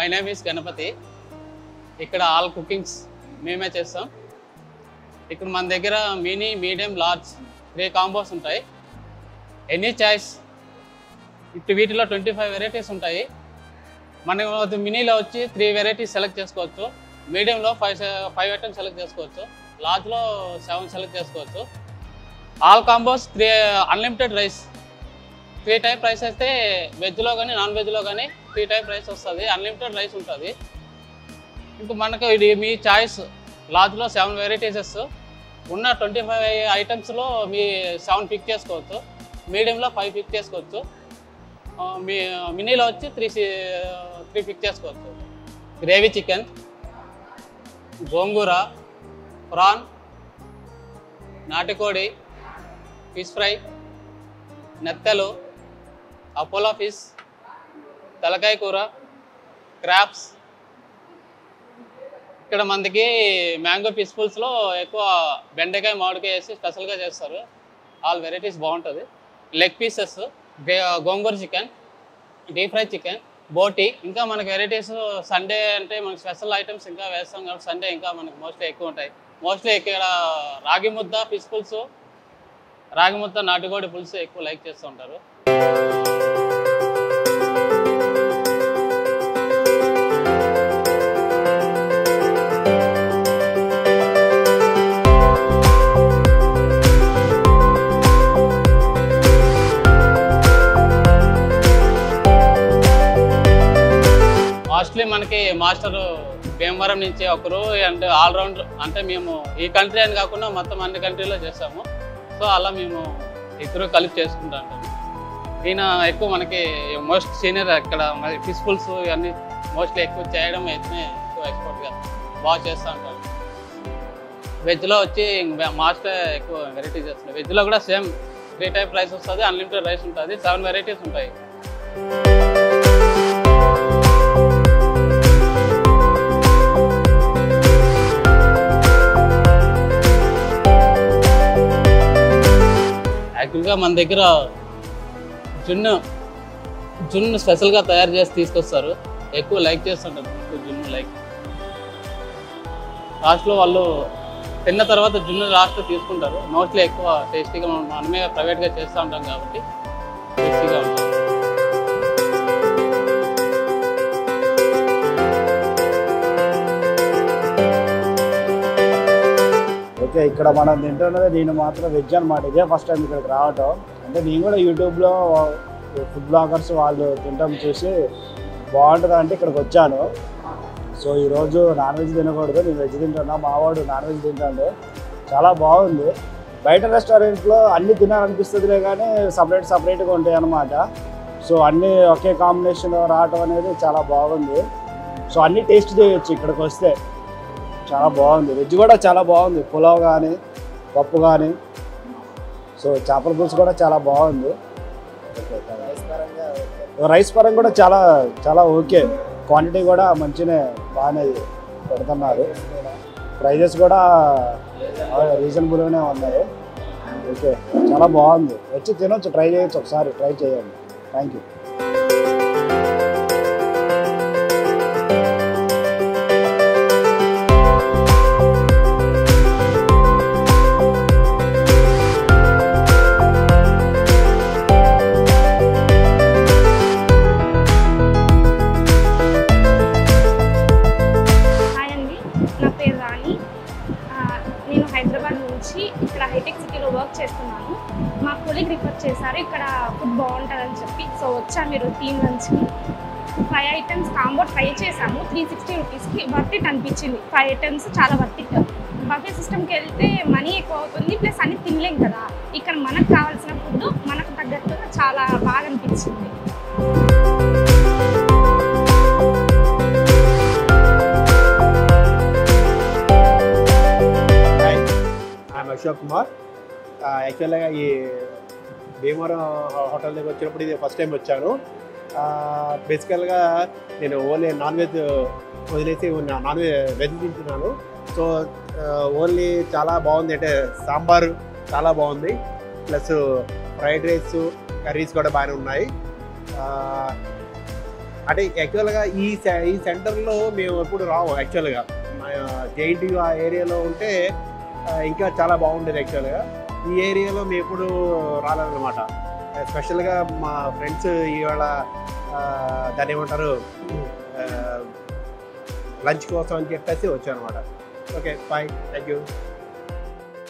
My name is Ganapati. ఇక్కడ all cookings మేమే చేస్తాం. ఇక్కడ మన దగ్గర మినీ, మీడియం, లార్జ్ 3 కాంబోస్ ఉంటాయి. Any choice. ఇప్పుడు వీటిలో 25 వెరైటీస్ ఉంటాయి. మనం మినీలో వచ్చి 3 వెరైటీస్ సెలెక్ట్ చేసుకోవచ్చు. మీడియంలో 5 ఐటమ్స్ సెలెక్ట్ చేసుకోవచ్చు. లార్జ్లో 7 సెలెక్ట్ చేసుకోవచ్చు. All combos 3 unlimited rice. 3 type rice అయితే వెజ్లో కానీ నాన్ వెజ్లో కానీ 3 టైప్ రైస్ వస్తుంది. అన్లిమిటెడ్ రైస్ ఉంటుంది. ఇంకా మనకు ఇది మీ చాయిస్. లార్జ్లో 7 వెరైటీస్ ఉన్న 25 ఐటమ్స్లో మీ 7 పిక్ చేసుకోవచ్చు. మీడియంలో 5 పిక్ చేసుకోవచ్చు. మీ మినీలో వచ్చి 3 పిక్ చేసుకోవచ్చు. గ్రేవీ చికెన్, గోంగూర, ప్రాన్, నాటుకోడి, ఫిష్ ఫ్రై, నెత్తలు, అపోలో ఫిష్, తలకాయ కూర, క్రాప్స్. ఇక్కడ మనకి మ్యాంగో ఫిష్ పుల్స్లో ఎక్కువ బెండకాయ, మామిడికాయ వేసి స్పెషల్గా చేస్తారు. ఆల్ వెరైటీస్ బాగుంటుంది. లెగ్ పీసెస్, గోంగూర చికెన్, డీప్ ఫ్రై చికెన్, బోటీ. ఇంకా మనకి వెరైటీస్ సండే అంటే మనకి స్పెషల్ ఐటమ్స్ ఇంకా వేస్తాం కాబట్టి సండే ఇంకా మనకి మోస్ట్లీ ఎక్కువ ఉంటాయి. మోస్ట్లీ ఇక్కడ రాగి ముద్ద, ఫిష్ పులుసు, రాగి ముద్ద, నాటుకోడి పులుసు ఎక్కువ లైక్ చేస్తూ ఉంటారు. మోస్ట్లీ మనకి మాస్టర్ భీమవరం నుంచి ఒకరు అండ్ ఆల్రౌండ్, అంటే మేము ఈ కంట్రీ అని కాకుండా మొత్తం అన్ని కంట్రీలో చేస్తాము. సో అలా మేము ఇద్దరు కలిపి చేసుకుంటూ ఉంటాము. ఈయన ఎక్కువ మనకి మోస్ట్ సీనియర్. ఇక్కడ ఫిష్ పుల్స్ ఇవన్నీ మోస్ట్లీ ఎక్కువ చేయడం అయితే ఎక్కువ ఎక్స్పర్ట్గా బాగా చేస్తూ ఉంటారు. వెజ్లో వచ్చి మాస్టర్ ఎక్కువ వెరైటీస్ చేస్తున్నారు. వెజ్లో కూడా సేమ్ 3 టైప్ రైస్ వస్తుంది. అన్లిమిటెడ్ రైస్ ఉంటుంది. 7 వెరైటీస్ ఉంటాయి. యాక్చువల్గా మన దగ్గర జున్ను స్పెషల్గా తయారు చేసి తీసుకొస్తారు. ఎక్కువ లైక్ చేస్తుంటారు జున్ను. లైక్ లాస్ట్లో వాళ్ళు తిన్న తర్వాత జున్ను లాస్ట్లో తీసుకుంటారు. మోస్ట్లీ ఎక్కువ టేస్టీగా మనమే ప్రైవేట్గా చేస్తూ ఉంటాం కాబట్టి టేస్టీగా ఉంటుంది. ఓకే, ఇక్కడ మనం తింటున్నది నేను మాత్రం వెజ్ అనమాట. ఇదే ఫస్ట్ టైం ఇక్కడికి రావటం. అంటే నేను కూడా యూట్యూబ్లో ఫుడ్ బ్లాగర్స్ వాళ్ళు తింటాం చూసి బాగుంటుంది అంటే ఇక్కడికి వచ్చాను. సో ఈరోజు నాన్ వెజ్ తినకూడదు, నేను వెజ్ తింటున్నా. మావాడు నాన్ వెజ్ తింటాడు. చాలా బాగుంది. బయట రెస్టారెంట్లో అన్నీ తినాలనిపిస్తుందిలే కానీ సపరేట్గా ఉంటాయి అన్నమాట. సో అన్నీ ఒకే కాంబినేషన్ రావటం అనేది చాలా బాగుంది. సో అన్నీ టేస్ట్ చేయొచ్చు ఇక్కడికి వస్తే. చాలా బాగుంది. వెజ్ కూడా చాలా బాగుంది. పులావ్ కానీ, పప్పు కానీ. సో చేపల పులుసు కూడా చాలా బాగుంది. రైస్ పరంగా కూడా చాలా చాలా ఓకే. క్వాంటిటీ కూడా మంచిగా బాగానే పెడుతున్నారు. ప్రైజెస్ కూడా రీజనబుల్గానే ఉన్నాయి. ఓకే, చాలా బాగుంది. వచ్చి తినొచ్చు, ట్రై చేయొచ్చు. ఒకసారి ట్రై చేయండి. Thank you. ఇక్కడ హైటెక్ సిటీలో వర్క్ చేస్తున్నాను. మా కొలీగ్ రిఫర్ చేశారు ఇక్కడ ఫుడ్ బాగుంటుందని చెప్పి. సో వచ్చా మీరు టీమ్ నుంచి 5 ఐటమ్స్ కాంబో ట్రై చేసాము. 360 రూపీస్కి వర్త్ ఇట్ అనిపించింది. 5 ఐటమ్స్ చాలా వర్త్ ఇట్. బఫే సిస్టమ్కి వెళ్తే మనీ ఎక్కువ అవుతుంది, ప్లస్ అన్ని తినలేం కదా. ఇక్కడ మనకు కావాల్సిన ఫుడ్ మనకు తగ్గట్టుగా చాలా బాగా అనిపించింది. అశోక్ కుమార్. యాక్చువల్గా ఈ భీమవరం హోటల్ దగ్గర వచ్చినప్పుడు ఇది ఫస్ట్ టైం వచ్చాను. బేసికల్గా నేను ఓన్లీ నాన్ వెజ్ వదిలేసి వెజ్ తింటున్నాను. సో ఓన్లీ చాలా బాగుంది. అంటే సాంబారు చాలా బాగుంది, ప్లస్ ఫ్రైడ్ రైస్, కర్రీస్ కూడా బాగానే ఉన్నాయి. అంటే యాక్చువల్గా ఈ సెంటర్లో మేము ఎప్పుడు రాము యాక్చువల్గా. జేఎన్టీయూ ఆ ఏరియాలో ఉంటే ఇంకా చాలా బాగుండేది యాక్చువల్గా. ఈ ఏరియాలో మేము ఎప్పుడు రాలేదన్నమాట. స్పెషల్గా మా ఫ్రెండ్స్ ఇవాళ దాన్ని ఏమంటారు లంచ్ కోసం అని చెప్పేసి వచ్చాను అనమాట. Okay bye, thank you.